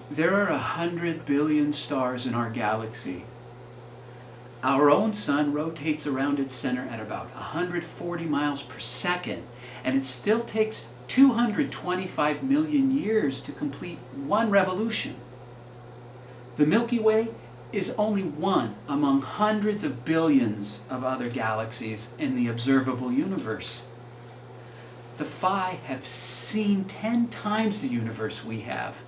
There are 100 billion stars in our galaxy. Our own sun rotates around its center at about 140 miles per second, and it still takes 225 million years to complete one revolution. The Milky Way is only one among hundreds of billions of other galaxies in the observable universe. The Phi have seen 10 times the universe we have.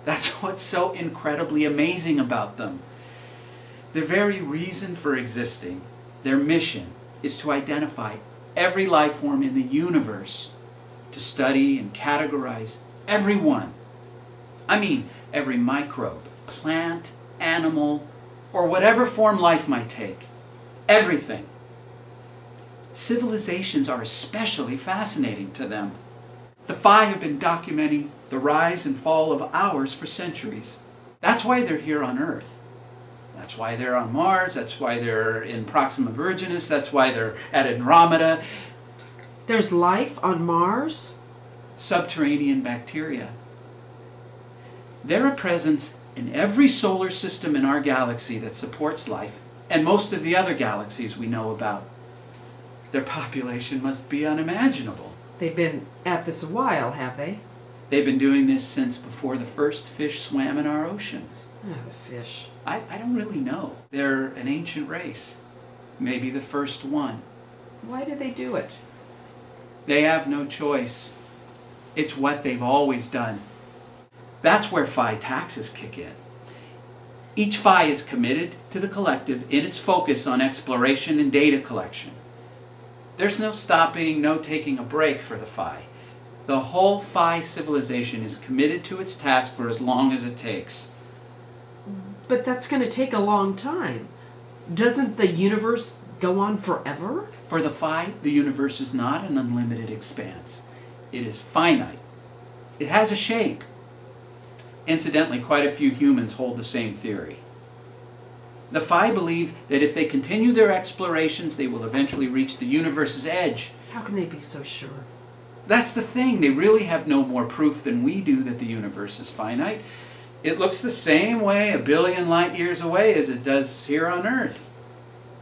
That's what's so incredibly amazing about them. The very reason for existing, their mission, is to identify every life form in the universe, to study and categorize every one. I mean, every microbe, plant, animal, or whatever form life might take. Everything. Civilizations are especially fascinating to them. The Phi have been documenting the rise and fall of ours for centuries. That's why they're here on Earth. That's why they're on Mars. That's why they're in Proxima Virginis. That's why they're at Andromeda. There's life on Mars? Subterranean bacteria. They're a presence in every solar system in our galaxy that supports life, and most of the other galaxies we know about. Their population must be unimaginable. They've been at this a while, have they? They've been doing this since before the first fish swam in our oceans. Ah, the fish. I don't really know. They're an ancient race. Maybe the first one. Why did they do it? They have no choice. It's what they've always done. That's where Phi taxes kick in. Each Phi is committed to the collective in its focus on exploration and data collection. There's no stopping, no taking a break for the Phi. The whole Phi civilization is committed to its task for as long as it takes. But that's going to take a long time. Doesn't the universe go on forever? For the Phi, the universe is not an unlimited expanse. It is finite. It has a shape. Incidentally, quite a few humans hold the same theory. The Phi believe that if they continue their explorations, they will eventually reach the universe's edge. How can they be so sure? That's the thing. They really have no more proof than we do that the universe is finite. It looks the same way a billion light years away as it does here on Earth.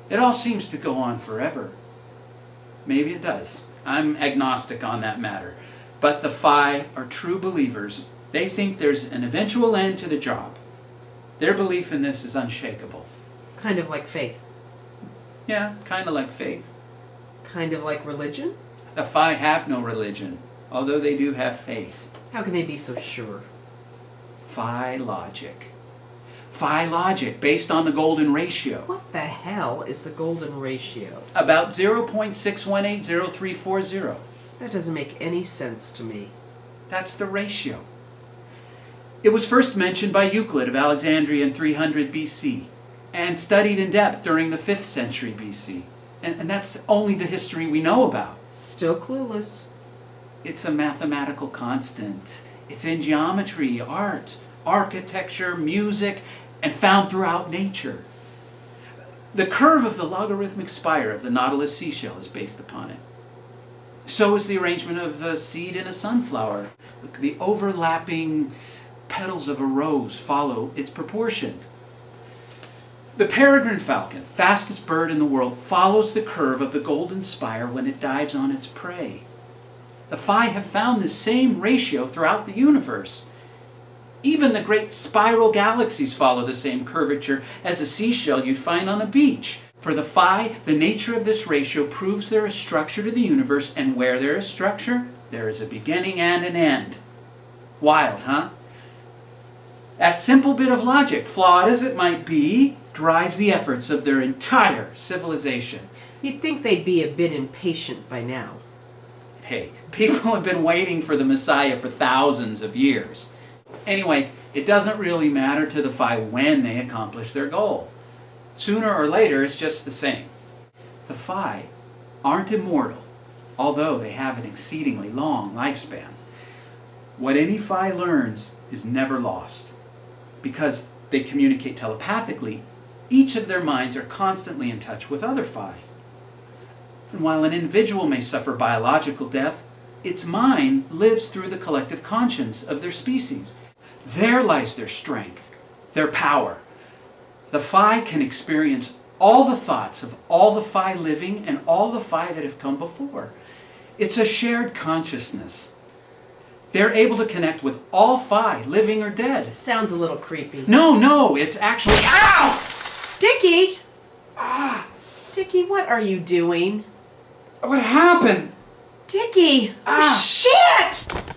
It all seems to go on forever. Maybe it does. I'm agnostic on that matter. But the Phi are true believers. They think there's an eventual end to the job. Their belief in this is unshakable. Kind of like faith. Yeah, kind of like faith. Kind of like religion? The Phi have no religion, although they do have faith. How can they be so sure? Phi logic. Phi logic, based on the golden ratio. What the hell is the golden ratio? About 0.6180340. That doesn't make any sense to me. That's the ratio. It was first mentioned by Euclid of Alexandria in 300 BC and studied in depth during the 5th century BC. And that's only the history we know about. Still clueless. It's a mathematical constant. It's in geometry, art, architecture, music, and found throughout nature. The curve of the logarithmic spire of the Nautilus seashell is based upon it. So is the arrangement of the seed in a sunflower. The overlapping petals of a rose follow its proportion. The peregrine falcon, fastest bird in the world, follows the curve of the golden spire when it dives on its prey. The Phi have found the same ratio throughout the universe. Even the great spiral galaxies follow the same curvature as a seashell you'd find on a beach. For the Phi, the nature of this ratio proves there is structure to the universe, and where there is structure, there is a beginning and an end. Wild, huh? That simple bit of logic, flawed as it might be, drives the efforts of their entire civilization. You'd think they'd be a bit impatient by now. Hey, people have been waiting for the Messiah for thousands of years. Anyway, it doesn't really matter to the Phi when they accomplish their goal. Sooner or later, it's just the same. The Phi aren't immortal, although they have an exceedingly long lifespan. What any Phi learns is never lost. Because they communicate telepathically, each of their minds are constantly in touch with other Phi. And while an individual may suffer biological death, its mind lives through the collective conscience of their species. There lies their strength, their power. The Phi can experience all the thoughts of all the Phi living and all the Phi that have come before. It's a shared consciousness. They're able to connect with all Phi, living or dead. Sounds a little creepy. No, it's actually... Ow! Dickie! Ah! Dickie, what are you doing? What happened? Dickie! Ah! Shit!